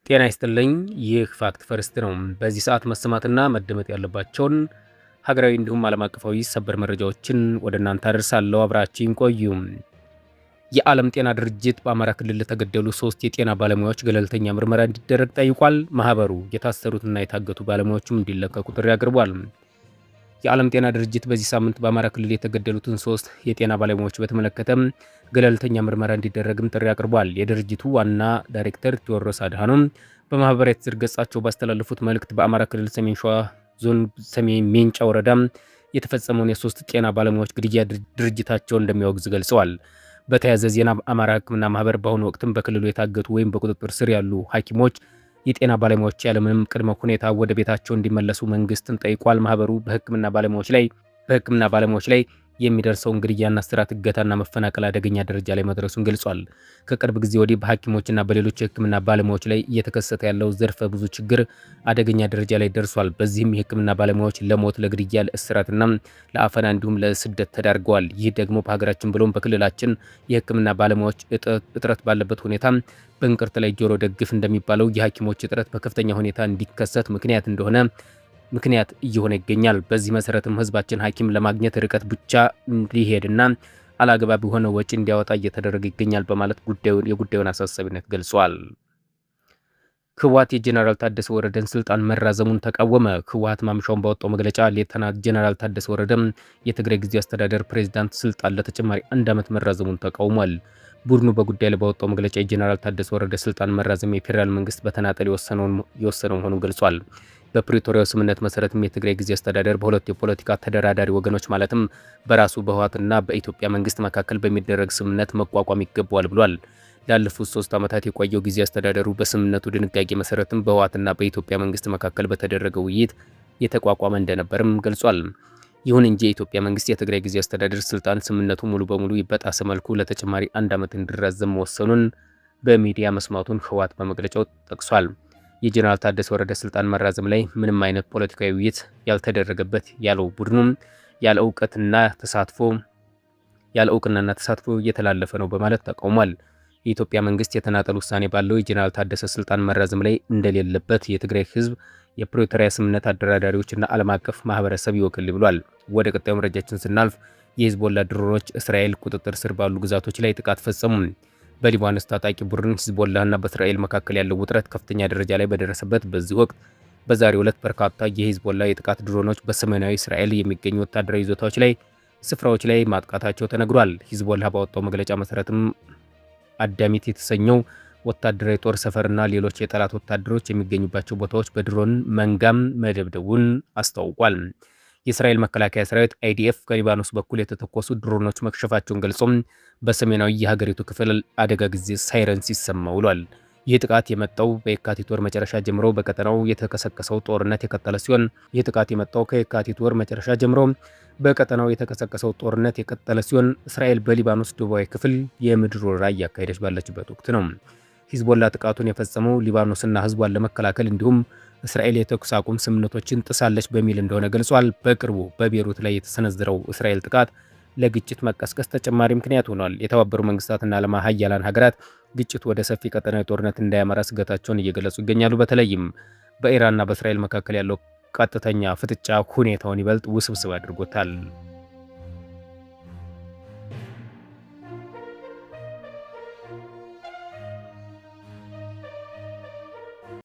ጤና ይስጥልኝ። ይህ ፋክት ፈርስት ነው። በዚህ ሰዓት መሰማትና መደመጥ ያለባቸውን ሀገራዊ እንዲሁም ዓለም አቀፋዊ ሰበር መረጃዎችን ወደ እናንተ አደርሳለሁ። አብራችሁን ቆዩ። የዓለም ጤና ድርጅት በአማራ ክልል ለተገደሉ 3 የጤና ባለሙያዎች ገለልተኛ ምርመራ እንዲደረግ ጠይቋል። ማህበሩ የታሰሩትና የታገቱ ባለሙያዎችም እንዲለቀቁ ጥሪ አቅርቧል። የዓለም ጤና ድርጅት በዚህ ሳምንት በአማራ ክልል የተገደሉትን 3 የጤና ባለሙያዎች በተመለከተ ገለልተኛ ምርመራ እንዲደረግም ጥሪ አቅርቧል። የድርጅቱ ዋና ዳይሬክተር ቴዎድሮስ አድሃኖም በማህበራዊ ትስስር ገጻቸው ባስተላለፉት መልእክት በአማራ ክልል ሰሜን ሸዋ ዞን ሰሜን ሜንጫ ወረዳ የተፈጸመውን የ3 ጤና ባለሙያዎች ግድያ ድርጅታቸው እንደሚያወግዝ ገልጸዋል። በተያያዘ ዜና አማራ ሕክምና ማህበር በአሁኑ ወቅትም በክልሉ የታገቱ ወይም በቁጥጥር ስር ያሉ ሐኪሞች የጤና ባለሙያዎች ያለምንም ቅድመ ሁኔታ ወደ ቤታቸው እንዲመለሱ መንግስትን ጠይቋል። ማህበሩ በሕክምና ባለሙያዎች ላይ የሚደርሰውን ግድያና እስራት፣ እገታና መፈናቀል አደገኛ ደረጃ ላይ መድረሱን ገልጿል። ከቅርብ ጊዜ ወዲህ በሐኪሞችና በሌሎች የሕክምና ባለሙያዎች ላይ እየተከሰተ ያለው ዘርፈ ብዙ ችግር አደገኛ ደረጃ ላይ ደርሷል። በዚህም የሕክምና ባለሙያዎች ለሞት፣ ለግድያ፣ ለእስራትና ለአፈና እንዲሁም ለስደት ተዳርገዋል። ይህ ደግሞ በሀገራችን ብሎም በክልላችን የሕክምና ባለሙያዎች እጥረት ባለበት ሁኔታ በእንቅርት ላይ ጆሮ ደግፍ እንደሚባለው የሐኪሞች እጥረት በከፍተኛ ሁኔታ እንዲከሰት ምክንያት እየሆነ ይገኛል። በዚህ መሰረትም ህዝባችን ሐኪም ለማግኘት ርቀት ብቻ እንዲሄድና አላግባብ የሆነ ወጪ እንዲያወጣ እየተደረገ ይገኛል በማለት የጉዳዩን አሳሳቢነት ገልጿል። ህወሓት የጄኔራል ታደሰ ወረደን ስልጣን መራዘሙን ተቃወመ። ህወሓት ማምሻውን ባወጣው መግለጫ ሌተናንት ጄኔራል ታደሰ ወረደ የትግራይ ጊዜያዊ አስተዳደር ፕሬዝዳንት ስልጣን ለተጨማሪ 1 ዓመት መራዘሙን ተቃውሟል። ቡድኑ በጉዳዩ ላይ ባወጣው መግለጫ የጄኔራል ታደሰ ወረደ ስልጣን መራዘም የፌዴራል መንግስት በተናጠል የወሰነው መሆኑን ገልጿል። በፕሪቶሪያው ስምምነት መሰረትም የትግራይ ጊዜያዊ አስተዳደር በሁለቱ የፖለቲካ ተደራዳሪ ወገኖች ማለትም በራሱ በህወሓትና በኢትዮጵያ መንግስት መካከል በሚደረግ ስምምነት መቋቋም ይገባዋል ብሏል። ላለፉት 3 ዓመታት የቆየው ጊዜያዊ አስተዳደሩ በስምምነቱ ድንጋጌ መሰረትም በህወሓትና በኢትዮጵያ መንግስት መካከል በተደረገው ውይይት የተቋቋመ እንደነበርም ገልጿል። ይሁን እንጂ የኢትዮጵያ መንግስት የትግራይ ጊዜያዊ አስተዳደር ስልጣን ስምምነቱ ሙሉ በሙሉ በጣሰ መልኩ ለተጨማሪ 1 ዓመት እንዲራዘም መወሰኑን በሚዲያ መስማቱን ህወሓት በመግለጫው ጠቅሷል። የጄኔራል ታደሰ ወረደ ስልጣን መራዘም ላይ ምንም አይነት ፖለቲካዊ ውይይት ያልተደረገበት ያለው ቡድኑም ያለ እውቅናና ተሳትፎ እየተላለፈ ነው በማለት ተቃውሟል። የኢትዮጵያ መንግስት የተናጠል ውሳኔ ባለው የጄኔራል ታደሰ ስልጣን መራዘም ላይ እንደሌለበት የትግራይ ህዝብ የፕሪቶሪያ ስምምነት አደራዳሪዎችና ዓለም አቀፍ ማህበረሰብ ይወክል ብሏል። ወደ ቀጣዩ መረጃችን ስናልፍ የሂዝቦላ ድሮኖች እስራኤል ቁጥጥር ስር ባሉ ግዛቶች ላይ ጥቃት ፈጸሙ። በሊባኖስ ታጣቂ ቡድን ሂዝቦላና በእስራኤል መካከል ያለው ውጥረት ከፍተኛ ደረጃ ላይ በደረሰበት በዚህ ወቅት በዛሬው ዕለት በርካታ የሂዝቦላ የጥቃት ድሮኖች በሰሜናዊ እስራኤል የሚገኙ ወታደራዊ ስፍራዎች ላይ ማጥቃታቸው ተነግሯል። ሂዝቦላ ባወጣው መግለጫ መሰረትም አዳሚት የተሰኘው ወታደራዊ ጦር ሰፈርና ሌሎች የጠላት ወታደሮች የሚገኙባቸው ቦታዎች በድሮን መንጋም መደብደቡን አስታውቋል። የእስራኤል መከላከያ ሰራዊት አይዲኤፍ ከሊባኖስ በኩል የተተኮሱ ድሮኖች መክሸፋቸውን ገልጾም በሰሜናዊ የሀገሪቱ ክፍል አደጋ ጊዜ ሳይረን ሲሰማ ውሏል። ይህ ጥቃት የመጣው በየካቲት ወር መጨረሻ ጀምሮ በቀጠናው የተቀሰቀሰው ጦርነት የቀጠለ ሲሆን እስራኤል በሊባኖስ ደቡባዊ ክፍል የምድር ወረራ እያካሄደች ባለችበት ወቅት ነው። ሂዝቦላ ጥቃቱን የፈጸመው ሊባኖስና ህዝቧን ለመከላከል እንዲሁም እስራኤል የተኩስ አቁም ስምምነቶችን ጥሳለች በሚል እንደሆነ ገልጿል። በቅርቡ በቤሩት ላይ የተሰነዘረው እስራኤል ጥቃት ለግጭት መቀስቀስ ተጨማሪ ምክንያት ሆኗል። የተባበሩ መንግስታትና ዓለም ሀያላን ሀገራት ግጭት ወደ ሰፊ ቀጠናዊ ጦርነት እንዳያመራ ስጋታቸውን እየገለጹ ይገኛሉ። በተለይም በኢራንና በእስራኤል መካከል ያለው ቀጥተኛ ፍጥጫ ሁኔታውን ይበልጥ ውስብስብ አድርጎታል።